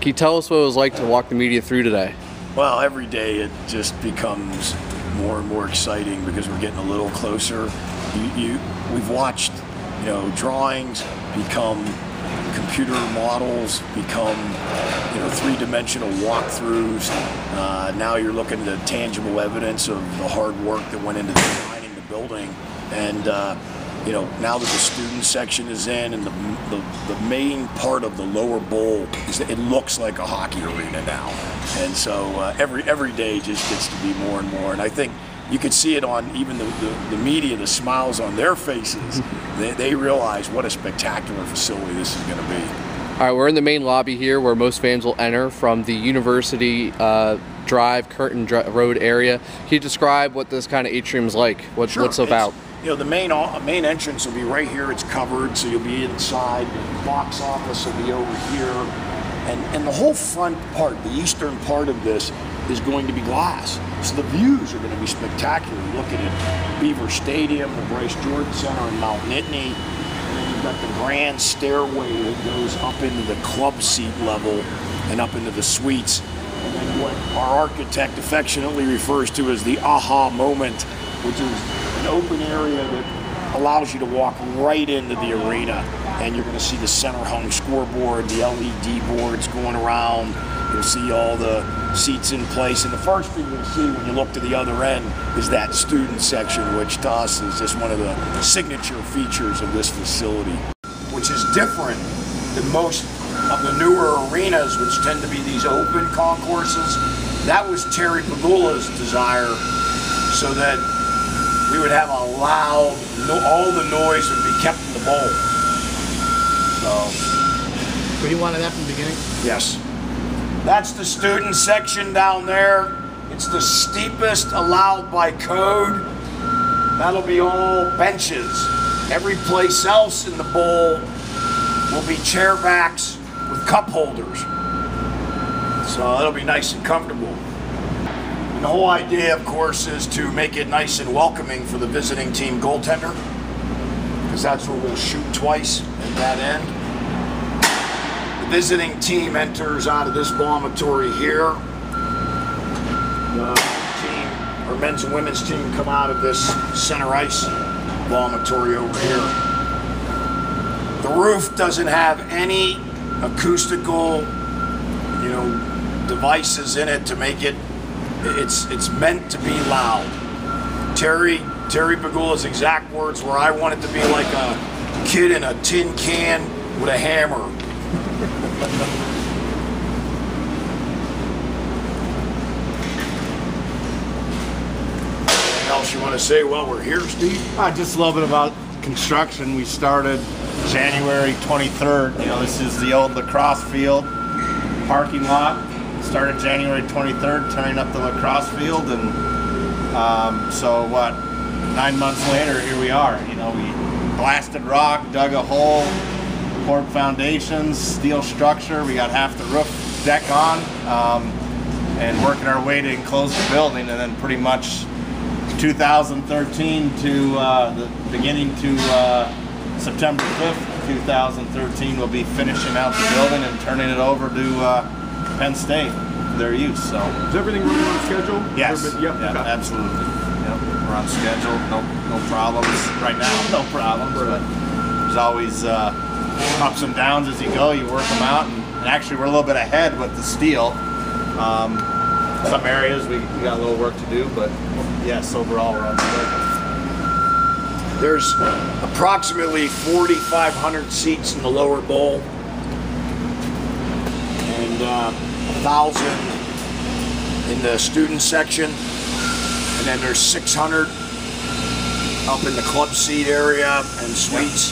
Can you tell us what it was like to walk the media through today? Well, every day it just becomes more and more exciting because we're getting a little closer. We've watched, drawings become computer models, become, three-dimensional walkthroughs. Now you're looking at the tangible evidence of the hard work that went into designing the building, and now that the student section is in, and the main part of the lower bowl it looks like a hockey arena now, and so every day just gets to be more and more. And I think you could see it on even the media, the smiles on their faces. They realize what a spectacular facility this is going to be. All right, we're in the main lobby here where most fans will enter from the University Drive, Curtin Road area. Can you describe what this kind of atrium is like? What's about? The main entrance will be right here. It's covered, so you'll be inside. The box office will be over here. And the whole front part, the eastern part of this, is going to be glass. So the views are going to be spectacular. You're looking at Beaver Stadium, the Bryce Jordan Center, and Mount Nittany. And then you've got the grand stairway that goes up into the club seat level and up into the suites. And then what our architect affectionately refers to as the aha moment, which is an open area that allows you to walk right into the arena, and you're going to see the center hung scoreboard, the LED boards going around. You'll see all the seats in place, and the first thing you'll see when you look to the other end is that student section, which to us is just one of the signature features of this facility, which is different than most of the newer arenas, which tend to be these open concourses. That was Terry Pegula's desire, so that we would have a loud, all the noise would be kept in the bowl. So, but you wanted that from the beginning? Yes. That's the student section down there. It's the steepest allowed by code. That'll be all benches. Every place else in the bowl will be chair backs with cup holders. So that'll be nice and comfortable. And the whole idea, of course, is to make it nice and welcoming for the visiting team goaltender, because that's where we'll shoot twice at that end. The visiting team enters out of this vomitory here. The team, our men's and women's team, come out of this center ice vomitory over here. The roof doesn't have any acoustical, devices in it to make it. It's meant to be loud. Terry Pegula's exact words were, "I want it to be like a kid in a tin can with a hammer." Anything else you want to say while we're here, Steve? Just a little bit about construction. We started January 23rd. This is the old lacrosse field parking lot. Started January 23rd, tearing up the lacrosse field, and so 9 months later, here we are. We blasted rock, dug a hole, poured foundations, steel structure. We got half the roof deck on, and working our way to enclose the building. And then pretty much 2013 to the beginning to September 5th, 2013, we'll be finishing out the building and turning it over to Penn State for their use. So is everything running on schedule? Yes. Yep. Yeah, okay. absolutely. Yep. We're on schedule. No problems right now. No problems. Right. But there's always ups and downs as you go. You work them out, and actually we're a little bit ahead with the steel. Some areas we got a little work to do, but yes, overall we're on schedule. There's approximately 4,500 seats in the lower bowl, and 1,000 in the student section, and then there's 600 up in the club seat area and suites.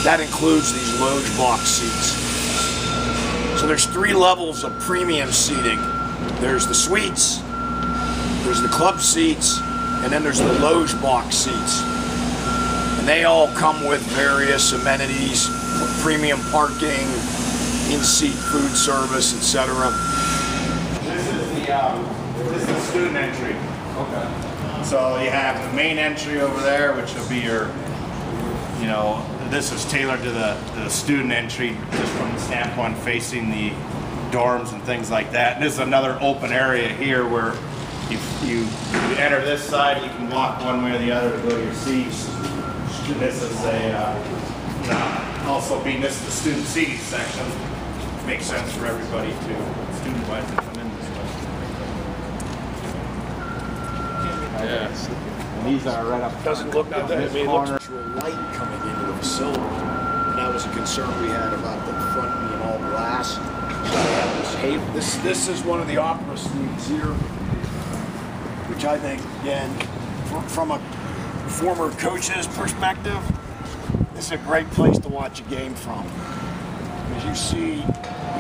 That includes these loge box seats. So there's 3 levels of premium seating. There's the suites, there's the club seats, and then there's the loge box seats. And they all come with various amenities, premium parking, in-seat food service, etc. This is the student entry. Okay. So you have the main entry over there, which will be your, this is tailored to the student entry, just from the standpoint facing the dorms and things like that. And this is another open area here where you enter this side, you can walk one way or the other to go to your seats. And this is also being this is the student seating section. Makes sense for everybody to student-wise to come in this way. Yeah. And these are right up. Doesn't look that this way. It corner. looks actual light coming into the facility. And that was a concern we had about the front being all glass. So this is one of the opera suites here, which I think, again, from a former coach's perspective, this is a great place to watch a game from. Because you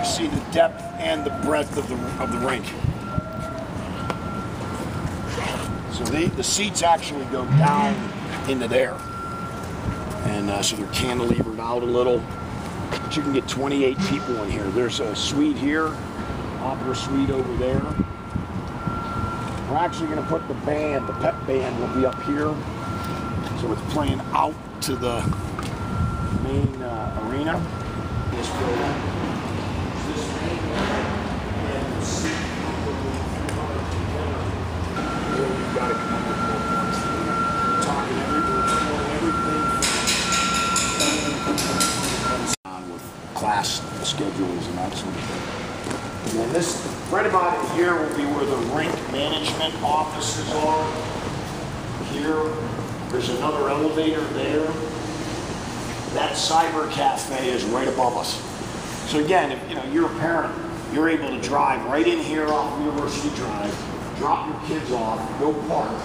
see the depth and the breadth of the rink. So the seats actually go down into there. And so they're cantilevered out a little. But you can get 28 people in here. There's a suite here, opera suite over there. We're actually going to put the band, the pep band will be up here. So it's playing out to the main arena. This building. This main and the seat you've got to come up with more points. We're talking everything on with class schedules and that sort of thing. And then this, right about in here will be where the rink management offices are. Here, there's another elevator there. That cyber cafe is right above us. So again, if you're a parent, you're able to drive right in here off University Drive, drop your kids off, go park,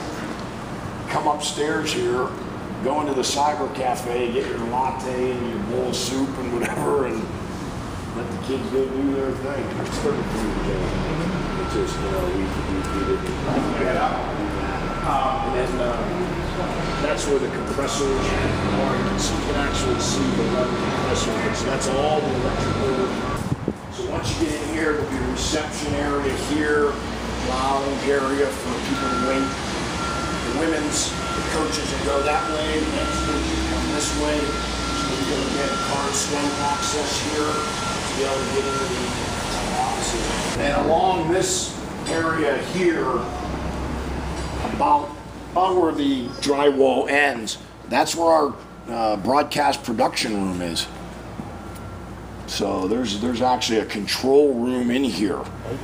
come upstairs here, go into the cyber cafe, get your latte and your bowl of soup and whatever, and let the kids go do their thing. It's 33 days. It's just, we didn't do that. And then that's where the compressors are. You can actually see the level compressor. So that's all the electrical. So once you get in here, there'll be a reception area here, lounge area for people to wait. The women's, the coaches will go that way, the men's coaches come this way. So you're going to get a card swipe access here to be able to get into the offices. And along this area here, about where the drywall ends, that's where our broadcast production room is. So there's actually a control room in here,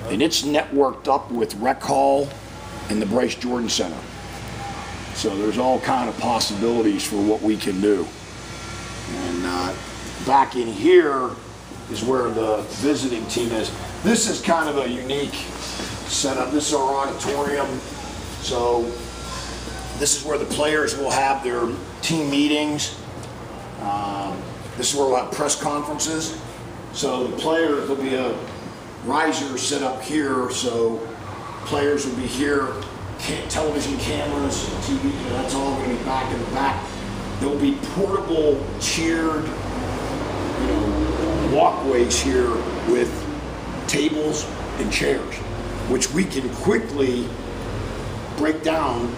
and it's networked up with Rec Hall and the Bryce Jordan Center. So there's all kind of possibilities for what we can do. And back in here is where the visiting team is. This is kind of a unique setup. This is our auditorium. So this is where the players will have their team meetings. This is where we'll have press conferences. So the players, there'll be a riser set up here, so players will be here, television cameras, TV, that's all going to be back in the back. There'll be portable, cheered, walkways here with tables and chairs, which we can quickly break down,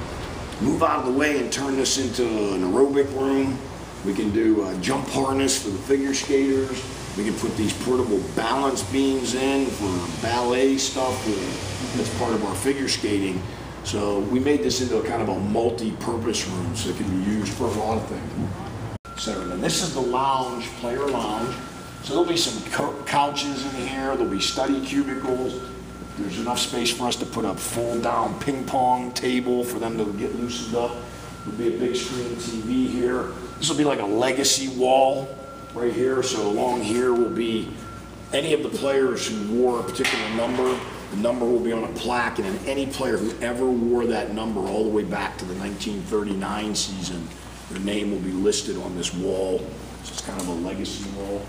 move out of the way and turn this into an aerobic room. We can do a jump harness for the figure skaters. We can put these portable balance beams in for ballet stuff. That's part of our figure skating. So we made this into a kind of a multi-purpose room so it can be used for a lot of things. So and this is the lounge, player lounge. So there'll be some couches in here. There'll be study cubicles. There's enough space for us to put a fold-down ping pong table for them to get loosened up. There'll be a big screen TV here. This will be like a legacy wall right here. So along here will be any of the players who wore a particular number. The number will be on a plaque, and then any player who ever wore that number all the way back to the 1939 season, their name will be listed on this wall. So it's kind of a legacy wall.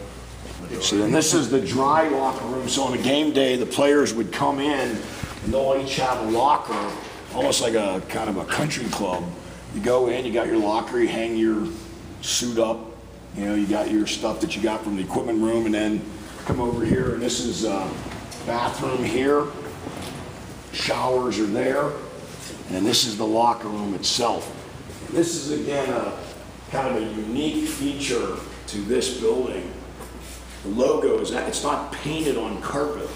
So then this is the dry locker room. So on a game day, the players would come in and they'll each have a locker, almost like a kind of a country club. You go in, you got your locker, you hang your suit up, you got your stuff that you got from the equipment room, and then come over here, and this is a bathroom here. Showers are there, and this is the locker room itself. And this is, again, a kind of a unique feature to this building. The logo is that it's not painted on carpet.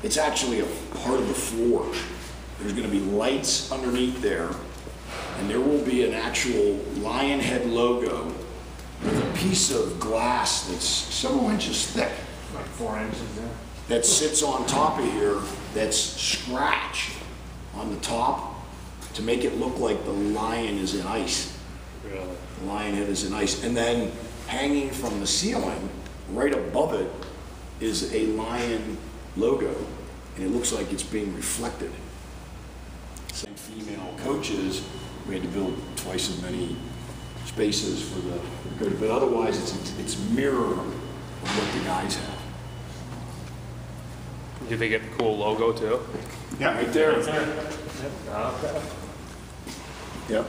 It's actually a part of the forge. There's going to be lights underneath there, and there will be an actual lion head logo with a piece of glass that's several inches thick. Like 4 inches, yeah. That sits on top of here, that's scratched on the top to make it look like the lion is in ice. Really? The lion head is in ice. And then hanging from the ceiling, right above it, is a lion logo, and it looks like it's being reflected. Same female coaches, we had to build twice as many spaces for the coach, but otherwise it's mirror of what the guys have. Do they get a cool logo too? Yeah, right there. Okay. Yep.